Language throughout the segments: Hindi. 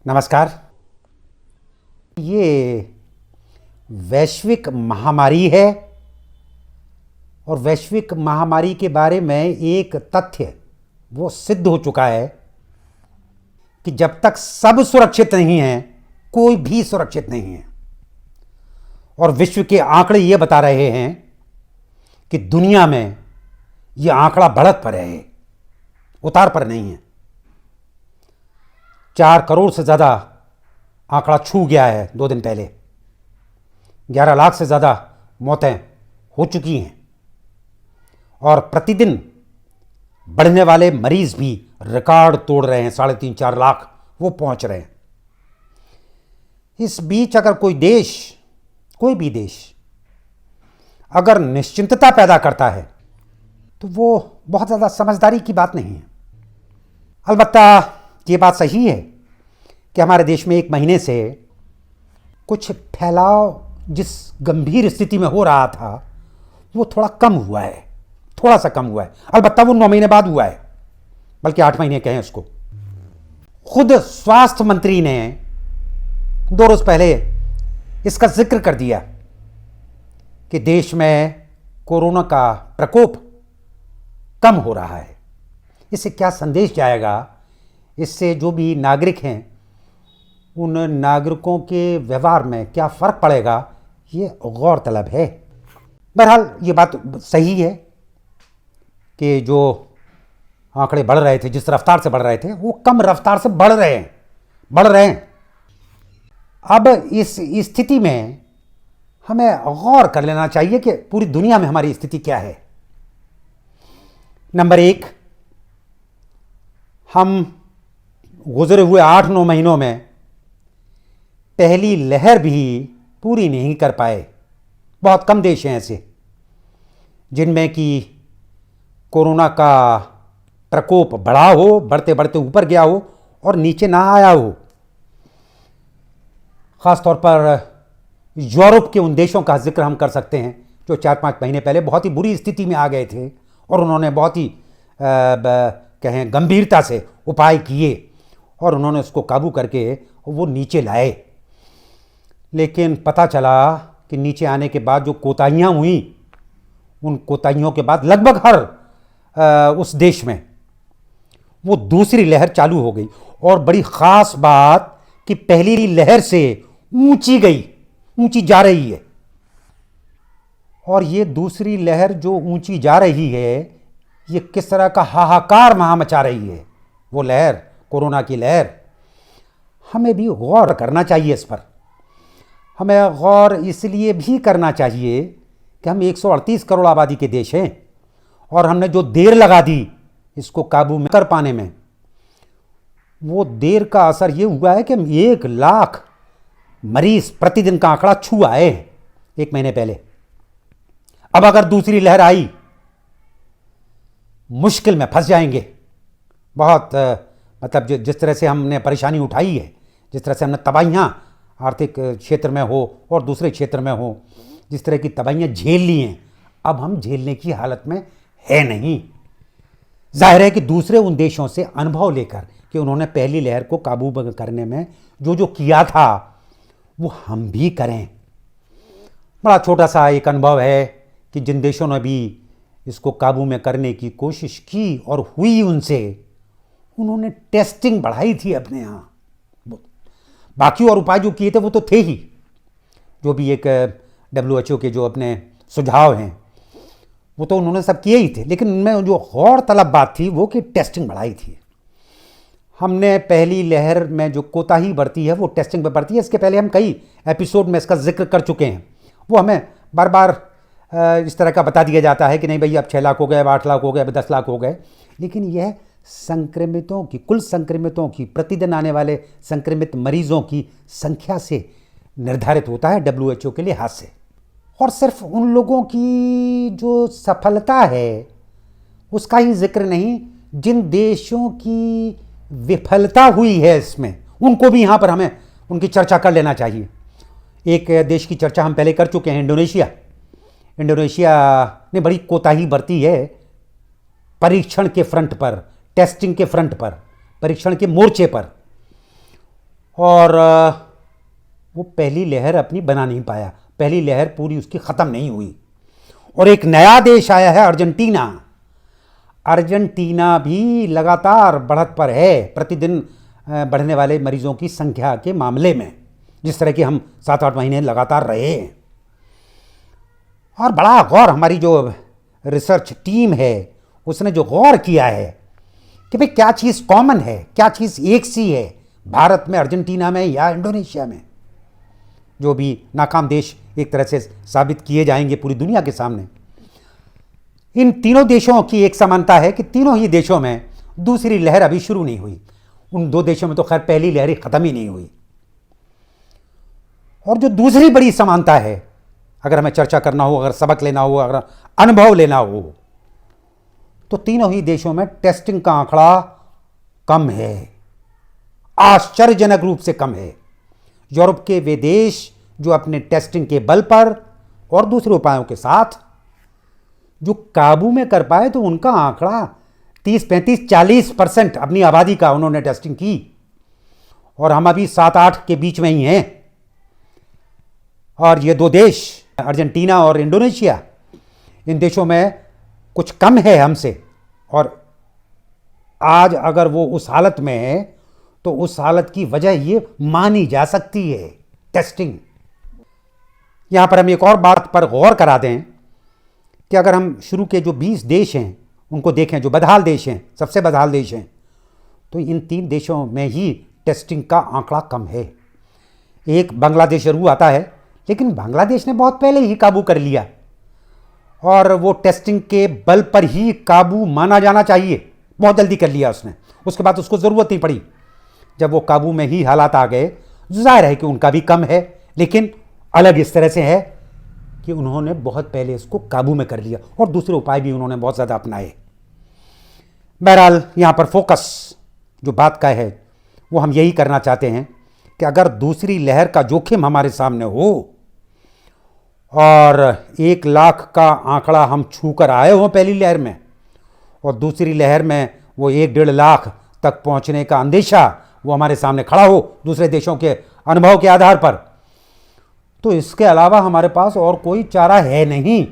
नमस्कार। ये वैश्विक महामारी है और वैश्विक महामारी के बारे में एक तथ्य वो सिद्ध हो चुका है कि जब तक सब सुरक्षित नहीं हैं, कोई भी सुरक्षित नहीं है। और विश्व के आंकड़े ये बता रहे हैं कि दुनिया में ये आंकड़ा बढ़त पर है, उतार पर नहीं है। 4 करोड़ से ज़्यादा आंकड़ा छू गया है 2 दिन पहले। 11 लाख से ज़्यादा मौतें हो चुकी हैं और प्रतिदिन बढ़ने वाले मरीज भी रिकॉर्ड तोड़ रहे हैं। 3.5-4 लाख वो पहुंच रहे हैं। इस बीच अगर कोई भी देश अगर निश्चिंतता पैदा करता है तो वो बहुत ज़्यादा समझदारी की बात नहीं है। अलबत्ता ये बात सही है कि हमारे देश में 1 महीने से कुछ फैलाव जिस गंभीर स्थिति में हो रहा था वो थोड़ा कम हुआ है, थोड़ा सा कम हुआ है। अलबत्ता वो 9 महीने बाद हुआ है, बल्कि 8 महीने कहें उसको। खुद स्वास्थ्य मंत्री ने 2 रोज पहले इसका जिक्र कर दिया कि देश में कोरोना का प्रकोप कम हो रहा है। इससे क्या संदेश जाएगा, इससे जो भी नागरिक हैं उन नागरिकों के व्यवहार में क्या फ़र्क पड़ेगा, ये गौरतलब है। बहरहाल ये बात सही है कि जो आंकड़े बढ़ रहे थे, जिस रफ्तार से बढ़ रहे थे, वो कम रफ्तार से बढ़ रहे हैं। अब इस स्थिति में हमें गौर कर लेना चाहिए कि पूरी दुनिया में हमारी स्थिति क्या है। नंबर 1, हम गुजरे हुए 8-9 महीनों में पहली लहर भी पूरी नहीं कर पाए। बहुत कम देश हैं ऐसे जिनमें कि कोरोना का प्रकोप बढ़ा हो, बढ़ते बढ़ते ऊपर गया हो और नीचे ना आया हो। ख़ास तौर पर यूरोप के उन देशों का जिक्र हम कर सकते हैं जो 4-5 महीने पहले बहुत ही बुरी स्थिति में आ गए थे और उन्होंने बहुत ही कहें गंभीरता से उपाय किए और उन्होंने उसको काबू करके वो नीचे लाए। लेकिन पता चला कि नीचे आने के बाद जो कोताहियाँ हुई, उन कोताहियों के बाद लगभग हर उस देश में वो दूसरी लहर चालू हो गई। और बड़ी ख़ास बात कि पहली लहर से ऊंची जा रही है और ये दूसरी लहर जो ऊंची जा रही है, ये किस तरह का हाहाकार वहाँ मचा रही है। वो लहर, कोरोना की लहर, हमें भी गौर करना चाहिए इस पर। हमें गौर इसलिए भी करना चाहिए कि हम 138 करोड़ आबादी के देश हैं और हमने जो देर लगा दी इसको काबू में कर पाने में, वो देर का असर ये हुआ है कि हम 1 लाख मरीज प्रतिदिन का आंकड़ा छू आए 1 महीने पहले। अब अगर दूसरी लहर आई, मुश्किल में फंस जाएंगे। बहुत मतलब जिस तरह से हमने परेशानी उठाई है, जिस तरह से हमने तबाहियाँ आर्थिक क्षेत्र में हो और दूसरे क्षेत्र में हो, जिस तरह की तबाहियाँ झेल ली हैं, अब हम झेलने की हालत में है नहीं। जाहिर है कि दूसरे उन देशों से अनुभव लेकर कि उन्होंने पहली लहर को काबू करने में जो जो किया था वो हम भी करें। बड़ा छोटा सा एक अनुभव है कि जिन देशों ने भी इसको काबू में करने की कोशिश की और हुई उनसे, उन्होंने टेस्टिंग बढ़ाई थी अपने यहाँ। बाकी और उपाय जो किए थे वो तो थे ही, जो भी एक WHO के जो अपने सुझाव हैं वो तो उन्होंने सब किए ही थे। लेकिन उनमें जो गौरतलब बात थी वो कि टेस्टिंग बढ़ाई थी। हमने पहली लहर में जो कोताही बरती है वो टेस्टिंग पे बरती है। इसके पहले हम कई एपिसोड में इसका जिक्र कर चुके हैं। वो हमें बार बार इस तरह का बता दिया जाता है कि नहीं भाई अब 6 लाख हो गए, अब 8 लाख हो गए, अब 10 लाख हो गए। लेकिन यह कुल संक्रमितों की प्रतिदिन आने वाले संक्रमित मरीजों की संख्या से निर्धारित होता है WHO के लिहाज से। और सिर्फ उन लोगों की जो सफलता है उसका ही जिक्र नहीं, जिन देशों की विफलता हुई है इसमें, उनको भी यहाँ पर हमें उनकी चर्चा कर लेना चाहिए। एक देश की चर्चा हम पहले कर चुके हैं, इंडोनेशिया ने बड़ी कोताही बरती है परीक्षण के फ्रंट पर, टेस्टिंग के फ्रंट पर, परीक्षण के मोर्चे पर। और वो पहली लहर अपनी बना नहीं पाया, पहली लहर पूरी उसकी ख़त्म नहीं हुई। और एक नया देश आया है अर्जेंटीना। अर्जेंटीना भी लगातार बढ़त पर है, प्रतिदिन बढ़ने वाले मरीजों की संख्या के मामले में, जिस तरह कि हम 7-8 महीने लगातार रहे हैं। और बड़ा गौर, हमारी जो रिसर्च टीम है उसने जो गौर किया है कि भाई क्या चीज़ कॉमन है, क्या चीज़ एक सी है भारत में, अर्जेंटीना में या इंडोनेशिया में। जो भी नाकाम देश एक तरह से साबित किए जाएंगे पूरी दुनिया के सामने। इन तीनों देशों की एक समानता है कि तीनों ही देशों में दूसरी लहर अभी शुरू नहीं हुई। उन दो देशों में तो खैर पहली लहर ख़त्म ही नहीं हुई। और जो दूसरी बड़ी समानता है, अगर हमें चर्चा करना हो, अगर सबक लेना हो, अगर अनुभव लेना हो, तो तीनों ही देशों में टेस्टिंग का आंकड़ा कम है, आश्चर्यजनक रूप से कम है। यूरोप के वे देश जो अपने टेस्टिंग के बल पर और दूसरे उपायों के साथ जो काबू में कर पाए, तो उनका आंकड़ा 30-35-40% अपनी आबादी का उन्होंने टेस्टिंग की, और हम अभी 7-8 के बीच में ही हैं। और ये दो देश अर्जेंटीना और इंडोनेशिया, इन देशों में कुछ कम है हमसे, और आज अगर वो उस हालत में है तो उस हालत की वजह ये मानी जा सकती है टेस्टिंग। यहाँ पर हम एक और बात पर गौर करा दें कि अगर हम शुरू के जो 20 देश हैं उनको देखें, जो बदहाल देश हैं, सबसे बदहाल देश हैं, तो इन 3 देशों में ही टेस्टिंग का आंकड़ा कम है। एक बांग्लादेश जरूर आता है, लेकिन बांग्लादेश ने बहुत पहले ही काबू कर लिया, और वो टेस्टिंग के बल पर ही काबू माना जाना चाहिए, बहुत जल्दी कर लिया उसने। उसके बाद उसको ज़रूरत नहीं पड़ी। जब वो काबू में ही हालात आ गए, जाहिर है कि उनका भी कम है, लेकिन अलग इस तरह से है कि उन्होंने बहुत पहले इसको काबू में कर लिया, और दूसरे उपाय भी उन्होंने बहुत ज़्यादा अपनाए। बहरहाल यहाँ पर फोकस जो बात का है वो हम यही करना चाहते हैं कि अगर दूसरी लहर का जोखिम हमारे सामने हो और 1 लाख का आंकड़ा हम छू कर आए हों पहली लहर में, और दूसरी लहर में वो 1-1.5 लाख तक पहुंचने का अंदेशा वो हमारे सामने खड़ा हो दूसरे देशों के अनुभव के आधार पर, तो इसके अलावा हमारे पास और कोई चारा है नहीं।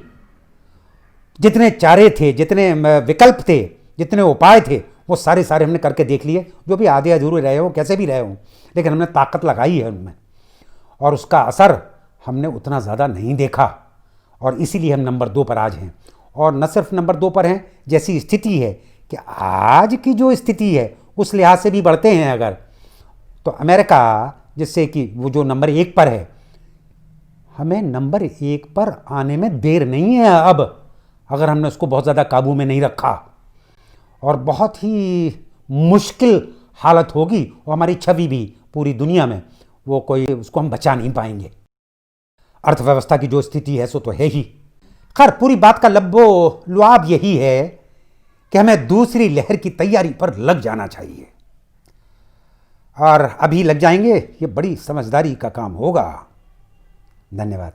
जितने चारे थे, जितने विकल्प थे, जितने उपाय थे, वो सारे हमने करके देख लिए, जो भी आधे अधूरे रहे हो, कैसे भी रहे हो, लेकिन हमने ताकत लगाई है उनमें, और उसका असर हमने उतना ज़्यादा नहीं देखा, और इसीलिए हम नंबर 2 पर आज हैं। और न सिर्फ नंबर 2 पर हैं, जैसी स्थिति है कि आज की जो स्थिति है उस लिहाज से भी बढ़ते हैं अगर, तो अमेरिका, जिससे कि वो जो नंबर 1 पर है, हमें नंबर 1 पर आने में देर नहीं है अब, अगर हमने उसको बहुत ज़्यादा काबू में नहीं रखा। और बहुत ही मुश्किल हालत होगी, और हमारी छवि भी पूरी दुनिया में वो कोई, उसको हम बचा नहीं पाएंगे। अर्थव्यवस्था की जो स्थिति है सो तो है ही। खैर, पूरी बात का लब्बो लुआब यही है कि हमें दूसरी लहर की तैयारी पर लग जाना चाहिए, और अभी लग जाएंगे, ये बड़ी समझदारी का काम होगा। धन्यवाद।